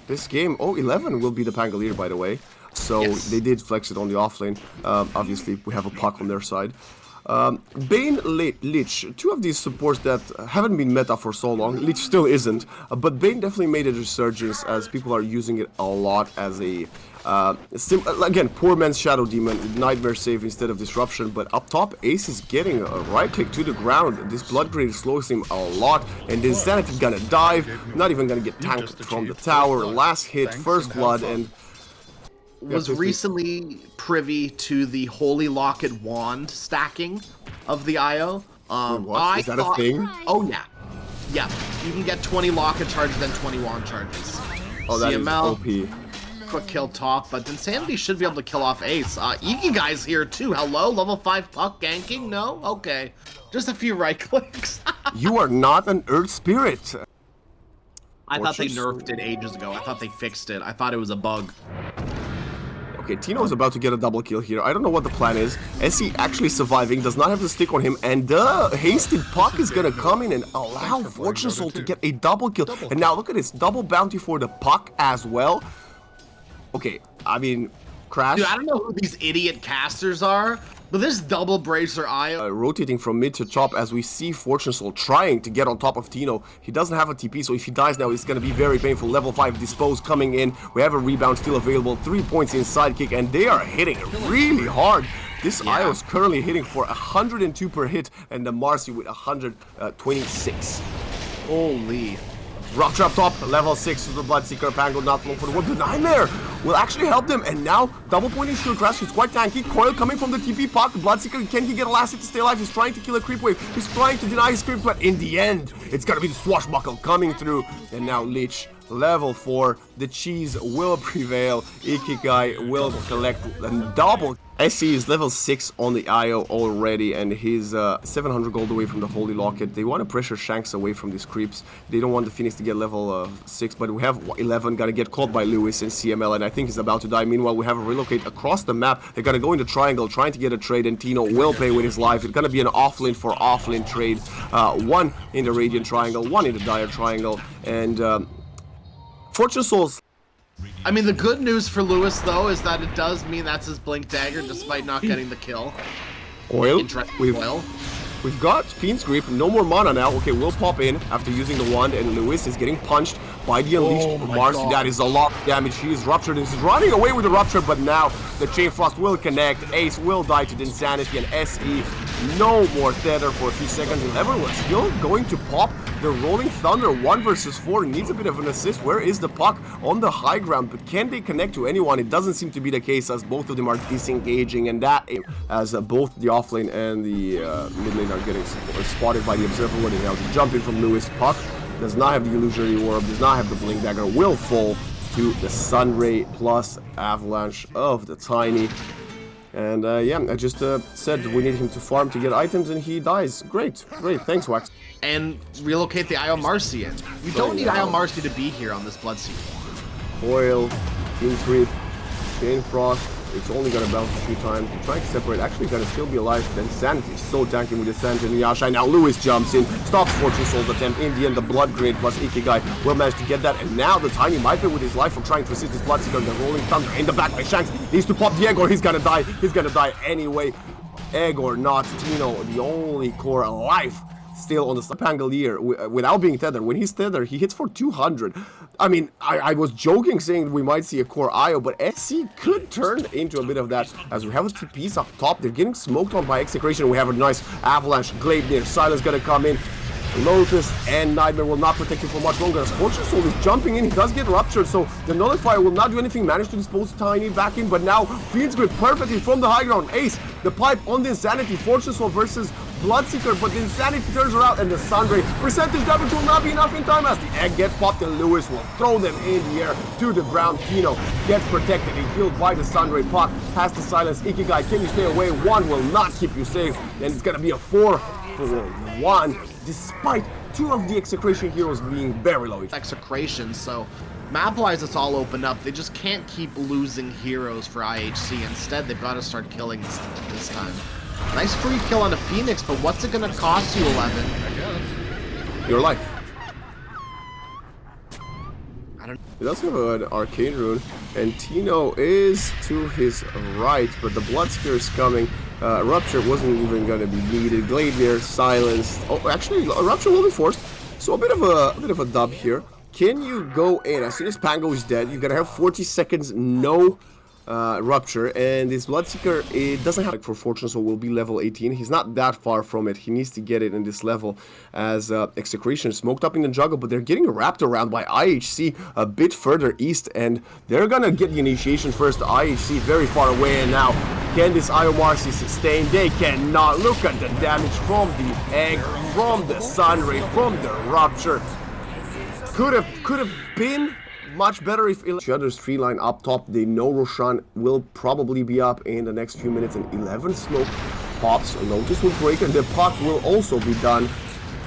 this game. Oh, 11 will be the Pangolier, by the way. So they did flex it on the offlane. Obviously, we have a puck on their side. Bane, Lich, two of these supports that haven't been meta for so long. Lich still isn't, but Bane definitely made a resurgence as people are using it a lot as a, again, poor man's Shadow Demon, Nightmare save instead of Disruption, but up top, Ace is getting a right click to the ground. This Blood Grade slows him a lot, and the Insanity gonna dive, not even gonna get tanked from the tower. Last hit, first blood, and was recently privy to the Holy Locket wand stacking of the IO. What? Is that a thing? Oh yeah, yeah. You can get 20 Locket charges, then 20 wand charges. Oh, that CML, is OP. Quick kill top, but Insanity should be able to kill off Ace. Igigai's here too. Hello, level 5 puck ganking? No? Okay. Just a few right clicks. You are not an Earth Spirit. I thought they nerfed it ages ago. I thought they fixed it. I thought it was a bug. Okay, Tino is about to get a double kill here. I don't know what the plan is. SE actually surviving, does not have the stick on him, and the hasted puck is gonna come in and allow Fortune Soul to get a double kill. And now look at this, double bounty for the puck as well. Okay, I mean, Crash. Dude, I don't know who these idiot casters are, but this double bracer IO. Rotating from mid to top as we see Fortune Soul trying to get on top of Tino. He doesn't have a TP, so if he dies now, it's going to be very painful. Level 5 Dispose coming in. We have a rebound still available. 3 points in sidekick, and they are hitting really hard. This IO is currently hitting for 102 per hit, and the Marcy with 126. Holy. Rock trap top, level 6 to the Bloodseeker, Pango not long for the one. The Nightmare will actually help them, and now double pointing shield crash is quite tanky. Coil coming from the TP puck. Bloodseeker, can he get a last hit to stay alive? He's trying to kill a creep wave. He's trying to deny his creeps, but in the end, it's gonna be the swashbuckle coming through. And now Lich, level 4, the cheese will prevail. Ikigai will collect a double. SC is level 6 on the IO already, and he's 700 gold away from the Holy Locket. They want to pressure Shanks away from these creeps. They don't want the Phoenix to get level 6, but we have 11 gonna get caught by Lewis and CML, and I think he's about to die. Meanwhile, we have a relocate across the map. They're gonna go into triangle, trying to get a trade, and Tino will pay with his life. It's gonna be an offlane for offlane trade. One in the Radiant Triangle, one in the Dire Triangle, and Fortune Souls. I mean, the good news for Lewis, though, is that it does mean that's his Blink Dagger, despite not getting the kill. Oil. Oil. We've got Fiend's Grip, no more mana now. Okay, we'll pop in after using the wand, and Lewis is getting punched by the Unleashed Marcy. That is a lot of damage. He is ruptured. He's running away with the rupture, but now the Chain Frost will connect. Ace will die to the Insanity, and SE, no more Tether for a few seconds. 11 was still going to pop the Rolling Thunder. 1 versus 4 needs a bit of an assist. Where is the puck on the high ground? But can they connect to anyone? It doesn't seem to be the case, as both of them are disengaging, and that as both the offlane and the mid lane are getting spotted by the Observer Warning. Now the jump in from Lewis. Puck does not have the Illusionary Orb, does not have the Blink Dagger, will fall to the Sunray plus Avalanche of the Tiny. And yeah, I just said we need him to farm to get items, and he dies. Great, great, thanks Wax. And relocate the IO Marcy in. We don't need IO Marcy to be here on this Bloodseeker. Oil, Increep, Chain Frost. It's only gonna bounce a few times. We're trying to separate. Actually, gonna still be alive. Then Sanity is so tanky with the Sanity and Yashai. Now Lewis jumps in, stops Fortune Soul's attempt. In the end, the Blood Grade plus Ikigai will manage to get that. And now the Tiny might pay with his life for trying to assist this Bloodseeker. The Rolling Thunder in the back by Shanks. Needs to pop the Egor. He's gonna die. He's gonna die anyway. Egor, not Tino, the only core alive. Still on the Pangolier without being tethered. When he's tethered, he hits for 200. I mean, I was joking saying we might see a core IO, but SC could turn into a bit of that as we have a TPs up top. They're getting smoked on by Execration. We have a nice Avalanche, Glaive near. Silence gonna come in. Lotus and Nightmare will not protect him for much longer. As Fortune Soul is jumping in, he does get ruptured, so the Nullifier will not do anything. Managed to dispose Tiny back in, but now Fiend's Grip perfectly from the high ground. Ace, the pipe on the Insanity. Fortune Soul versus Bloodseeker, but the Insanity turns around, and the Sunray percentage damage will not be enough in time as the egg gets popped, and Lewis will throw them in the air to the ground. Tino gets protected and healed by the Sunray. Puck has to silence Ikigai. Can you stay away? One will not keep you safe, and it's gonna be a 4-for-1. Despite 2 of the Execration heroes being very low. Execration, so map-wise it's all opened up. They just can't keep losing heroes for IHC. Instead, they've got to start killing this time. Nice free kill on a Phoenix, but what's it going to cost you, 11? Your life. He does have an arcane rune, and Tino is to his right, but the Bloodskier is coming. Rupture wasn't even going to be needed. Gladiator silenced. Oh, actually, Rupture will be forced. So a bit of a dub here. Can you go in as soon as Pango is dead? You're gonna have 40 seconds, no Rupture, and this Bloodseeker, it doesn't have like for Fortune, so will be level 18. He's not that far from it. He needs to get it in this level as Execration smoked up in the jungle, but they're getting wrapped around by IHC a bit further east, and they're gonna get the initiation first. IHC very far away, and now can this Iomarcy sustain? They cannot. Look at the damage from the egg, from the Sunray, from the Rupture. Could have been much better if Shudder's tree line up top. They know Roshan will probably be up in the next few minutes, and 11 smoke pops. Notice will break, and the puck will also be done.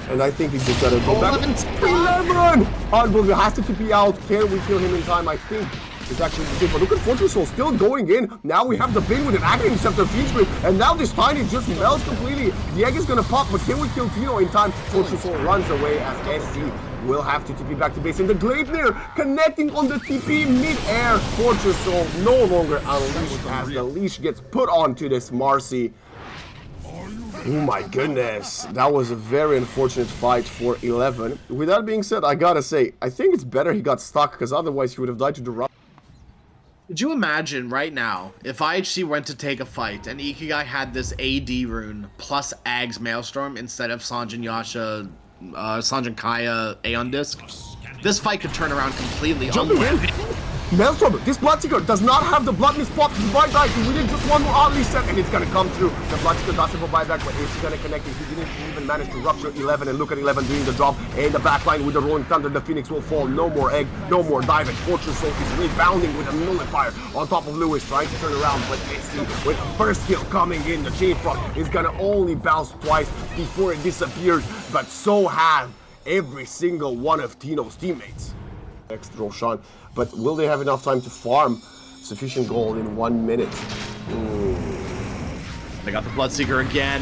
And I think he just gotta go back. 11! Unbelievable. Has to be out. Can we kill him in time? I think it's actually the same. But look at Fortune Soul still going in. Now we have the bin with an Agony Scepter featuring, and now this Tiny just melts completely. The egg is gonna pop, but can we kill Tino in time? Fortune Soul runs away as SC will have to TP back to base, and the Glaive connecting on the TP mid-air. Fortress Soul no longer unleashed as the leash gets put onto this Marcy. Oh my goodness, that was a very unfortunate fight for 11. With that being said, I gotta say, I think it's better he got stuck, because otherwise he would have died to the rock. Could you imagine right now if IHC went to take a fight and Ikigai had this AD rune plus Ag's Maelstrom instead of Sanjin Yasha, Sanjin Kaya Aeon Disc? This fight could turn around completely. Maelstrom, this Bloodseeker does not have the Blood Mist pop to buyback. We need just one more oddly set, and it's gonna come through. The Bloodseeker does have a buyback, but is he gonna connect it? He didn't even manage to rupture 11, and look at 11 doing the job. And the backline with the Rolling Thunder, the Phoenix will fall. No more egg, no more dive, and Fortune Soul is rebounding with a nullifier on top of Lewis, trying to turn around, but SC with first kill coming in. The Chain Frost is gonna only bounce twice before it disappears, but so have every single one of Tino's teammates. Next Roshan, but will they have enough time to farm sufficient gold in 1 minute? They got the Bloodseeker again.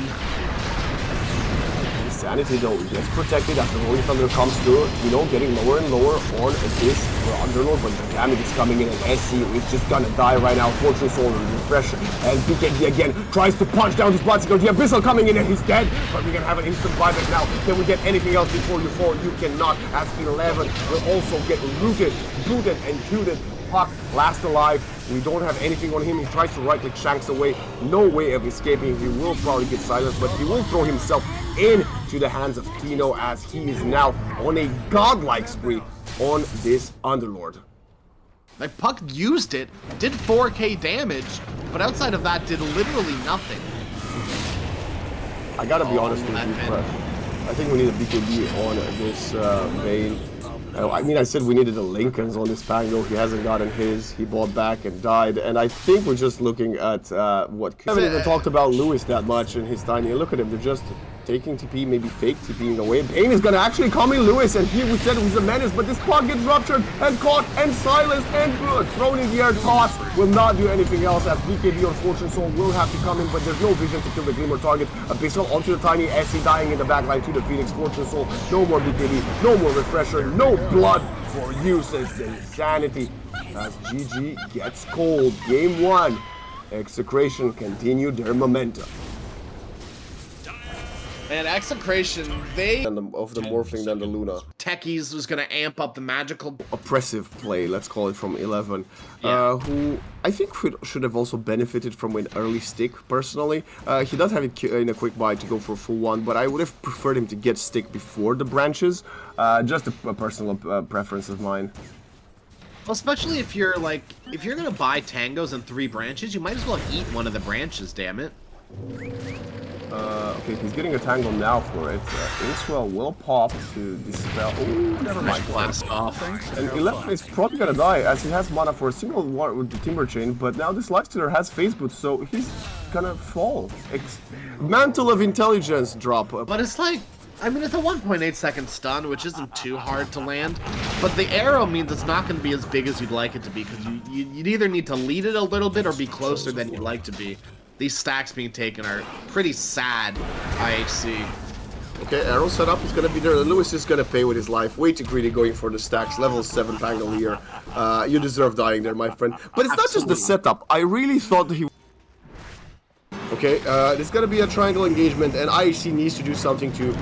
Sanity though gets protected after Rolling Thunder comes through. Tino getting lower and lower on this Underlord, but the damage is coming in, and SC is just gonna die right now. Fortune Soul refresh, and BKB again tries to punch down this Bloodseeker. The Abyssal coming in, and he's dead, but we can have an instant buyback now. Can we get anything else before you fall? You cannot, as 11 will also get rooted, booted, and tooted. Puck last alive. We don't have anything on him. He tries to right-click Shanks away. No way of escaping. He will probably get silenced, but he will throw himself into the hands of Tino as he is now on a godlike spree on this Underlord. Like, Puck used it, did 4k damage, but outside of that did literally nothing. I gotta be honest with you, Fresh. I think we need a BKB on this Vayne. I mean, I said we needed a Lincolns on this Pango. He hasn't gotten his. He bought back and died. And I think we're just looking at what... I haven't even talked about Lewis that much in his Tiny. Look at him. They're just taking TP, maybe fake TPing away. Bane is going to actually come in Lewis, and here we said he's a menace, but this pod gets ruptured and caught and silenced and thrown in the air. Toss will not do anything else as BKB or Fortune Soul will have to come in, but there's no vision to kill the Glimmer target. Abyssal onto the Tiny, SC dying in the backline to the Phoenix. Fortune Soul, no more BKB, no more refresher, no blood for you, says the Insanity as GG gets cold. Game 1, Execration continued their momentum. And Execration, they... Of the Morphling than the Luna. Techies was going to amp up the magical... Oppressive play, let's call it, from 11. Who I think should have also benefited from an early stick, personally. He does have it in a quick buy to go for a full one, but I would have preferred him to get stick before the branches. Just a personal preference of mine. Well, especially if you're like, if you're going to buy tangos and 3 branches, you might as well eat one of the branches, damn it. Okay, he's getting a tangle now for it. Inkswell will pop to dispel. Oh, never mind. Blast off. And 11 is probably gonna die as he has mana for a single one with the Timber Chain, but now this Lifestealer has Phase Boot, so he's gonna fall. Mantle of Intelligence drop. But it's like, I mean, it's a 1.8 second stun, which isn't too hard to land, but the arrow means it's not going to be as big as you'd like it to be, because you'd either need to lead it a little bit or be closer than you'd like to be. These stacks being taken are pretty sad, IHC. Okay, arrow setup is gonna be there. Lewis is gonna pay with his life. Way too greedy going for the stacks. Level 7 Pangle here. You deserve dying there, my friend. But it's not just the setup. I really thought that he... Okay, there's gonna be a triangle engagement, and IHC needs to do something to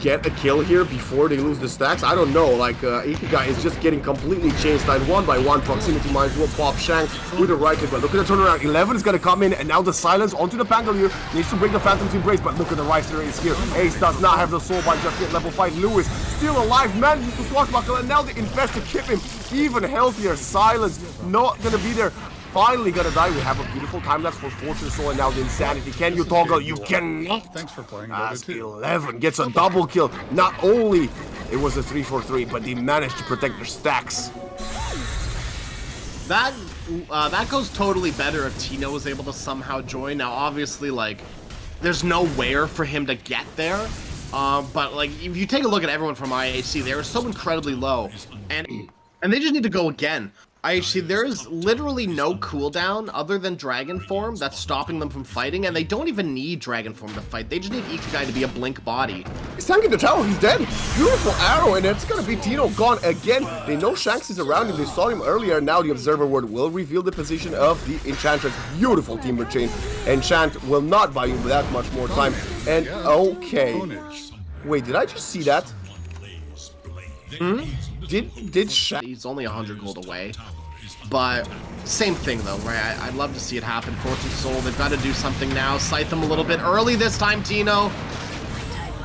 get a kill here before they lose the stacks. I don't know, like, Ikigai is just getting completely chain sniped one by one. Proximity mines will pop Shanks with a right click, but look at the turnaround. 11 is gonna come in, and now the silence onto the Pangolier. Needs to break the Phantom's embrace, but look at the Ricer is here. Ace does not have the soul by just yet. Level 5, Lewis still alive, manages to swashbuckle, and now the Infest to keep him even healthier. Silence not gonna be there. Finally gonna die. We have a beautiful time lapse for Fortune Soul, and now the Insanity. Can you toggle? You cannot. Thanks for playing. As 11 gets a double kill. Not only it was a 3-4-3, but they managed to protect their stacks. That goes totally better if Tino was able to somehow join. Now, obviously, like, there's nowhere for him to get there. But like, if you take a look at everyone from IHC, they were so incredibly low, and they just need to go again. IHC, there is literally no cooldown other than Dragon Form that's stopping them from fighting, and they don't even need Dragon Form to fight. They just need Ikigai to be a blink body. He's tanking the tower, he's dead. Beautiful arrow, and it's gonna be Tino gone again. They know Shanks is around him, they saw him earlier. Now the Observer Word will reveal the position of the Enchantress. Beautiful Timber Chain. Enchant will not buy you that much more time. And okay. Wait, did I just see that? Did Shanks... He's only 100 gold away. But same thing though, right? I'd love to see it happen. Fortune Soul, they've got to do something now. Sight them a little bit early this time, Tino.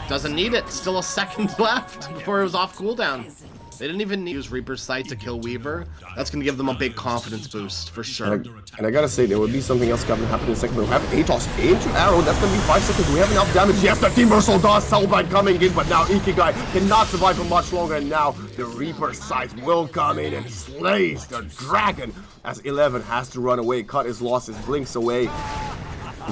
Doesn't need it. Still a second left before it was off cooldown. They didn't even use Reaper's Sight to kill Weaver. That's going to give them a big confidence boost, for sure. And I gotta say, there will be something else coming happen in a second. We'll have Atos into Arrow. That's going to be 5 seconds. We have enough damage. Yes, the Timber Soul does. Soulbind coming in, but now Ikigai cannot survive for much longer. And now the Reaper's Sight will come in and slays the dragon as 11 has to run away, cut his losses, blinks away.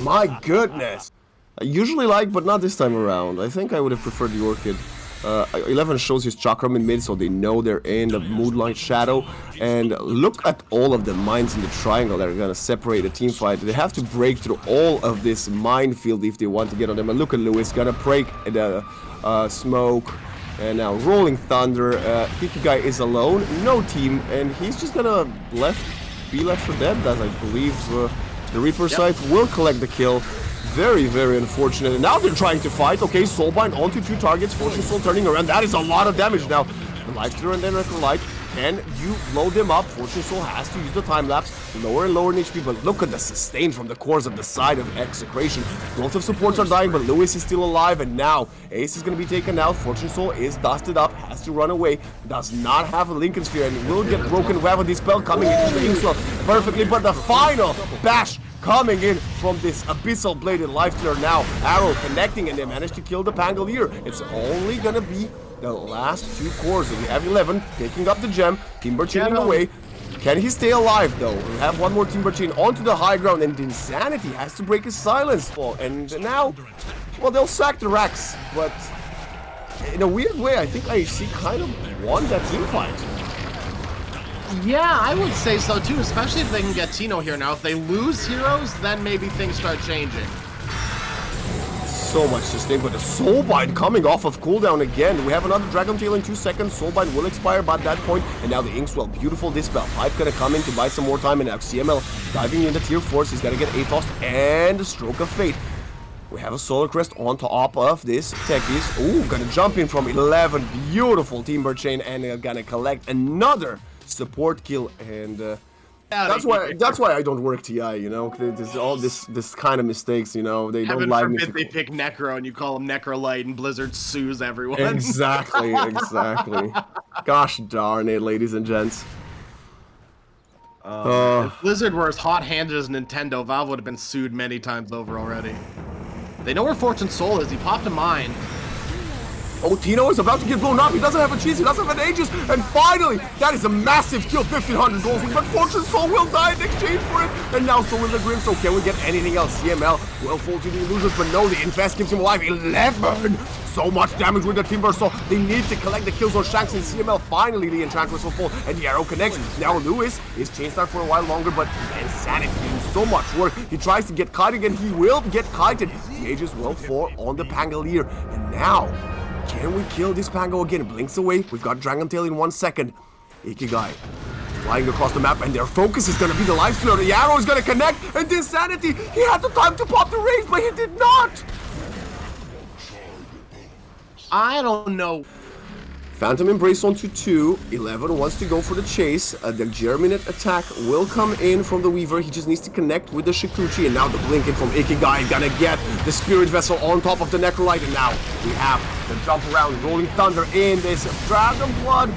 My goodness. I usually like, but not this time around. I think I would have preferred the Orchid. 11 shows his chakram in mid, so they know they're in the Moonlight Shadow. And look at all of the mines in the triangle that are gonna separate the team fight. They have to break through all of this minefield if they want to get on them. And look at Lewis, gonna break the smoke. And now Rolling Thunder. Ikigai is alone, no team, and he's just gonna be left for dead. As I believe the Reaper side will collect the kill. Very, very unfortunate. And now they're trying to fight. Okay, Soulbind onto 2 targets. Fortune Soul turning around. That is a lot of damage now. The Life Stealer and then Light. Can you load them up? Fortune Soul has to use the time lapse. Lower and lower in HP, but look at the sustain from the cores of the side of Execration. Lots of supports are dying, but Lewis is still alive, and now Ace is going to be taken out. Fortune Soul is dusted up, has to run away. Does not have a Lincoln Sphere, and will get broken. We have a Dispel coming into the Inkswell perfectly, but the final bash coming in from this Abyssal Bladed Life Stealer now. Arrow connecting, and they managed to kill the Pangolier. It's only gonna be the last 2 cores. And we have 11 taking up the gem. Timber chaining away. Can he stay alive though? We'll have one more Timber chain onto the high ground, and Insanity has to break his silence. And now, well, they'll sack the Rex, but in a weird way, I think IHC kind of won that team fight. Yeah, I would say so too, especially if they can get Tino here. Now, if they lose heroes, then maybe things start changing. So much sustain, but the Soulbind coming off of cooldown again. We have another Dragon Tail in 2 seconds. Soulbind will expire by that point, and now the Inkswell, beautiful Dispel. Pipe gonna come in to buy some more time, and now CML diving into tier 4. He's gonna get Atos and a Stroke of Fate. We have a Solar Crest on top of this Techies. Ooh, gonna jump in from 11. Beautiful Timber Chain, and gonna collect another support kill, and that's why I don't work TI, you know. There's all this kind of mistakes, you know. They don't like me. Heaven forbid they pick Necro and you call him Necrolite and Blizzard sues everyone. Exactly, exactly. Gosh darn it, ladies and gents. If Blizzard were as hot-handed as Nintendo, Valve would have been sued many times over already. They know where Fortune Soul is. He popped a mine. Oh, Tino is about to get blown up. He doesn't have a cheese. He doesn't have an Aegis. And finally, that is a massive kill. 1,500 goals. But Fortune Soul will die in exchange for it. And now so will the Grim. So can we get anything else? CML will fall to the illusions. But no, the Infest keeps him alive. 11. So much damage with the Timber Soul. They need to collect the kills on Shanks and CML. Finally, the Enchantress will fall. And the arrow connects. Now Lewis is chain stuck for a while longer. But Insanity doing so much work. He tries to get kited again. He will get kited. The Aegis will fall on the Pangolier. And now, can we kill this Pango again? Blinks away. We've got Dragon Tail in 1 second. Ikigai flying across the map, and their focus is going to be the Lifestealer. The arrow is going to connect, and Insanity, he had the time to pop the rage, but he did not. I don't know. Phantom Embrace onto 2. 11 wants to go for the chase. The Germinate attack will come in from the Weaver. He just needs to connect with the Shikuchi. And now the blinking from Ikigai gonna get the Spirit Vessel on top of the Necrolite. And now we have the jump around Rolling Thunder in this Dragon Blood.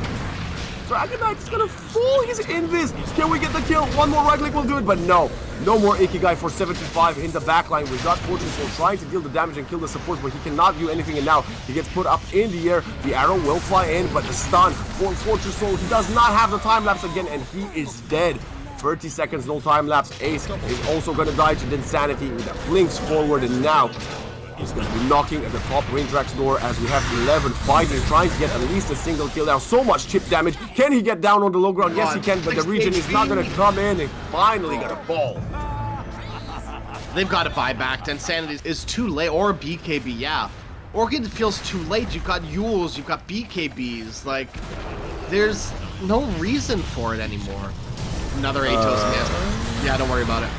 Dragon Knight is gonna fall his invis. Can we get the kill? One more right click will do it, but no. No more Ikigai for 75 in the backline. We've got Fortune Soul trying to deal the damage and kill the supports, but he cannot do anything. And now he gets put up in the air. The arrow will fly in, but the stun for Fortune Soul. He does not have the time lapse again, and he is dead. 30 seconds, no time lapse. Ace is also gonna die to Insanity with the blinks forward, and now he's going to be knocking at the top Raindrax door as we have 11 fighting, trying to get at least a single kill. Now, so much chip damage. Can he get down on the low ground? Yes, he can, but the region is not going to come in and finally going to fall. They've got to buy back. Insanity is too late, or BKB, yeah. Orchid feels too late. You've got Yules, you've got BKBs. Like, there's no reason for it anymore. Another Atos miss. Yeah, don't worry about it.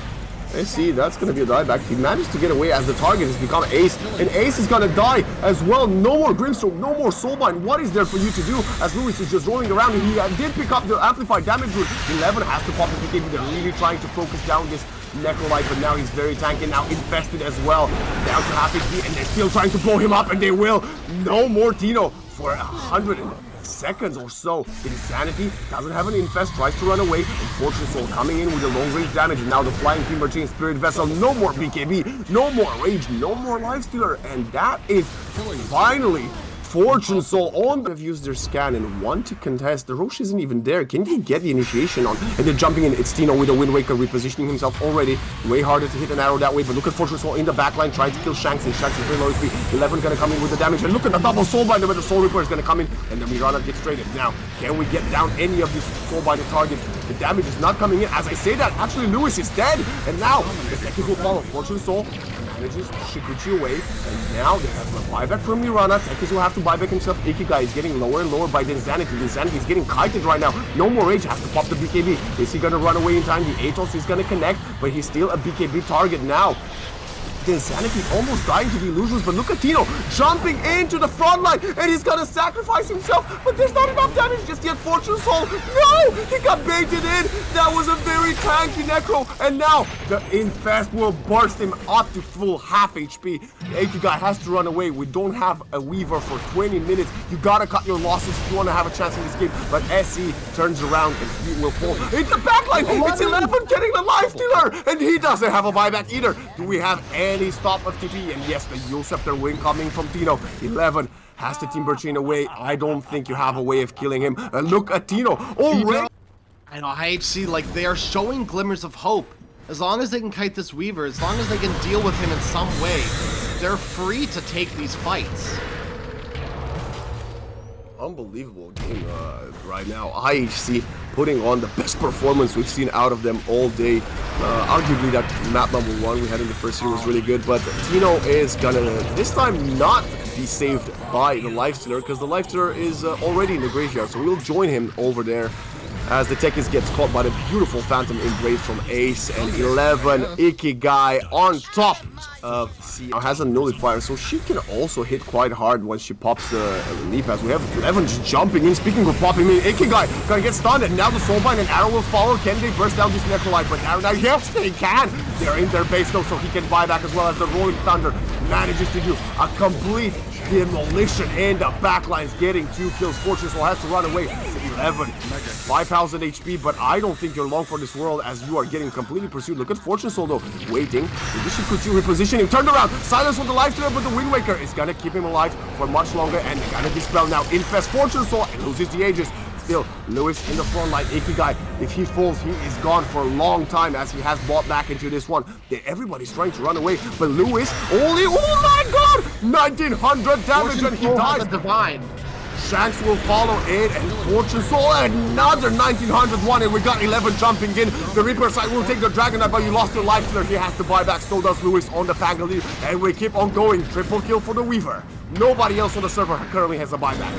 I see, that's going to be a dieback. He managed to get away as the target has become Ace, and Ace is going to die as well. No more Grimstroke, no more Soulbind. What is there for you to do as Lewis is just rolling around, and he did pick up the amplified damage route. 11 has to pop the BKB. They're really trying to focus down this Necrolite, but now he's very tanky, now infested as well. Down to half HP, and they're still trying to blow him up, and they will. No more Tino for 100 seconds or so. Insanity doesn't have an infest, tries to run away, and Fortune Soul coming in with the long range damage, and now the Flying Timber Chain Spirit Vessel. No more BKB, no more Rage, no more Lifestealer, and that is finally Fortune Soul on. They've used their scan and want to contest. The Roche isn't even there. Can he get the initiation on? And they're jumping in. It's Tino with a Wind Waker repositioning himself already. Way harder to hit an arrow that way, but look at Fortune Soul in the backline trying to kill Shanks, and Shanks is very low HP. 11 gonna come in with the damage, and look at the double Soulbinder, but the Soul Reaper is gonna come in, and the Mirana gets traded. Now, can we get down any of these Soulbinder targets? The damage is not coming in. As I say that, actually Lewis is dead, and now the seconds will follow. Fortune Soul manages Shikuchi away, and now they have a buyback from Mirana. Tekis will have to buy back himself. Ikigai is getting lower and lower by Insanity. Insanity is getting kited right now. No more Rage, has to pop the BKB. Is he gonna run away in time? The Atos is gonna connect, but he's still a BKB target now. Insanity almost dying to the illusions, but look at Tino jumping into the front line, and he's gonna sacrifice himself, but there's not enough damage just yet. Fortune Soul, no! He got baited in! That was a very tanky Necro, and now the Infest will burst him up to full half HP. Ikigai has to run away. We don't have a Weaver for 20 minutes. You gotta cut your losses if you wanna have a chance in this game, but SE turns around and he will fall into the backline. It's 11 getting the Lifestealer, and he doesn't have a buyback either. Do we have any stop of TP? And yes, the Yule Scepter win coming from Tino. 11 has to Timber Chain away. I don't think you have a way of killing him. Look at Tino already. I know, IHC, like, they are showing glimmers of hope. As long as they can kite this Weaver, as long as they can deal with him in some way, they're free to take these fights. Unbelievable game right now. IHC putting on the best performance we've seen out of them all day. Arguably that map number 1 we had in the first year was really good, but Tino is gonna this time not be saved by the Lifestealer, because the Lifestealer is already in the graveyard, so we'll join him over there as the Tekis gets caught by the beautiful Phantom Embrace from Ace, and 11 Ikigai on top of C. Now has a nullifier, so she can also hit quite hard once she pops the leap, as we have 11 just jumping in. Speaking of popping in, Ikigai gonna get stunned, and now the Soulbind and arrow will follow. Can they burst down this Necrolite? But now yes, they can. They're in their base though, so he can buy back, as well as the Rolling Thunder manages to do a complete demolition in the backlines, getting 2 kills. Fortune Soul has to run away. It's 11, 5,000 HP, but I don't think you're long for this world as you are getting completely pursued. Look at Fortune Soul though, waiting. This should put you repositioning. Turned around, silence with the Lifestealer, but the Wind Waker is gonna keep him alive for much longer, and they're gonna dispel now. Infest Fortune Soul and loses the Aegis. Still, Lewis in the front line. Ikigai, if he falls, he is gone for a long time, as he has bought back into this one. Everybody's trying to run away, but Lewis only, oh my god, 1900 damage, and he dies. Divine. Shanks will follow in, and Fortune Soul, another 1901, and we got 11 jumping in. The Reaper side will take the Dragon Knight, but you lost your life killer. He has to buy back, so does Lewis on the Pangolier, and we keep on going. Triple kill for the Weaver. Nobody else on the server currently has a buyback.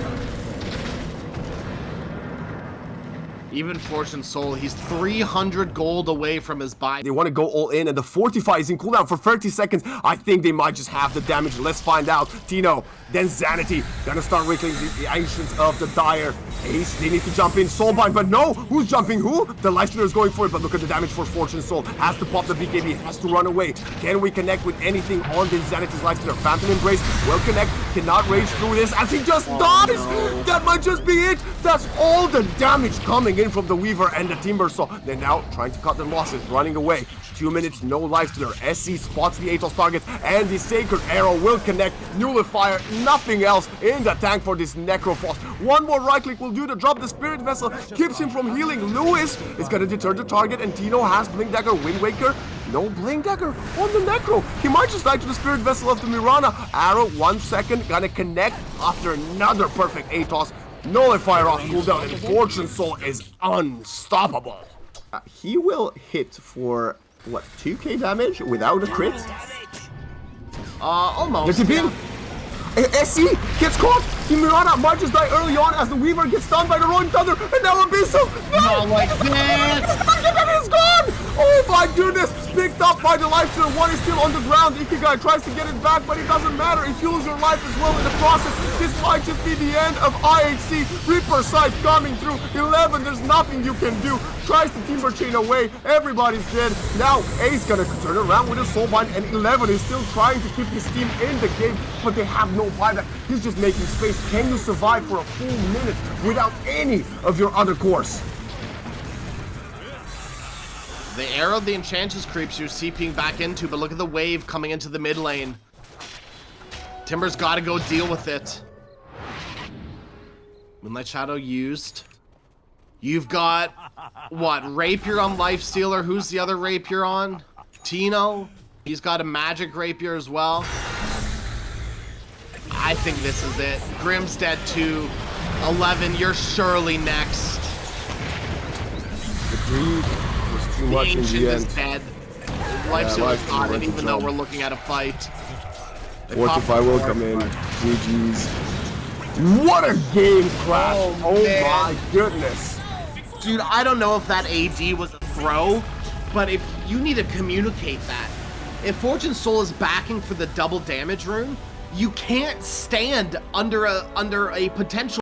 Even Fortune Soul, he's 300 gold away from his buy. They want to go all in, and the Fortify is in cooldown for 30 seconds. I think they might just have the damage. Let's find out. Tino, then Zanity. Gonna start wriggling the Ancients of the Dire. Ace, they need to jump in. Soulbind, but no! Who's jumping who? The Lifestealer is going for it, but look at the damage for Fortune Soul. Has to pop the BKB, has to run away. Can we connect with anything on the Zanity's Lifestealer? Phantom Embrace will connect, cannot rage through this as he just dies! No. That might just be it! That's all the damage coming in from the Weaver and the Timber Saw. They're now trying to cut their losses, running away. 2 minutes, no Lifestealer. SC spots the Atos target, and the Sacred Arrow will connect. Nullifier, nothing else in the tank for this Necrofrost. One more right click will do the drop. The Spirit Vessel keeps him from healing. Lewis is going to deter the target, and Tino has Blink Dagger. Wind Waker, no Blink Dagger on the Necro. He might just die to the Spirit Vessel of the Mirana. Arrow, 1 second, gonna connect after another perfect Atos. Nullifier off cooldown, and Fortune Soul is unstoppable. He will hit for, what, 2k damage without a crit? Almost. Yeah. SC gets caught. The Mirana might just die early on as the Weaver gets stunned by the Roaring Thunder, and now Abyssal. No! Not like that! It is gone! Oh my goodness! Picked up by the Lifestealer. One is still on the ground. Ikigai tries to get it back, but it doesn't matter if you lose your life as well in the process. This might just be the end of IHC. Reaper side coming through. 11, there's nothing you can do. Tries to Timber Chain away. Everybody's dead. Now Ace gonna turn around with a Soulbind, and 11 is still trying to keep his team in the game, but they have no buyback. He's just making space. Can you survive for a full minute without any of your other cores? The arrow the Enchantress creeps you're seeping back into, but look at the wave coming into the mid lane. Timber's gotta go deal with it. Moonlight Shadow used. You've got, what, Rapier on Lifestealer? Who's the other Rapier on? Tino? He's got a Magic Rapier as well. I think this is it. Grim's dead too. 11, you're surely next. The greed was too much in the end. Is dead. Lifestealer's not it, even though we're looking at a fight. Fortify will come in. GG's. What a game crash! Oh my goodness. Dude, I don't know if that AD was a throw, but if you need to communicate that. If Fortune Soul is backing for the double damage rune, you can't stand under a potential